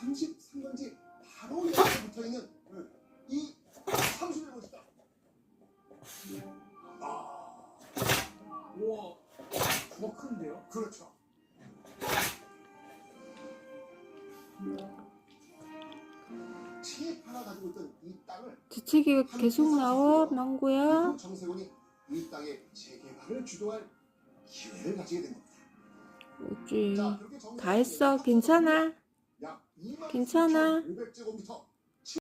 33번지 바로 옆에 붙어있는 이 31번지다. 우와, 더 큰데요? 그렇죠. 치파가 가지고 있던 이 땅을 지치기가 계속 나와, 망고야. 그리고 정세곤이 이 땅의 재개발을 주도할 기회를 가지게 된 겁니다. 어찌 자, 그렇게 정세곤이 다 했어. 괜찮아. 약 괜찮아. 27,500제곱미터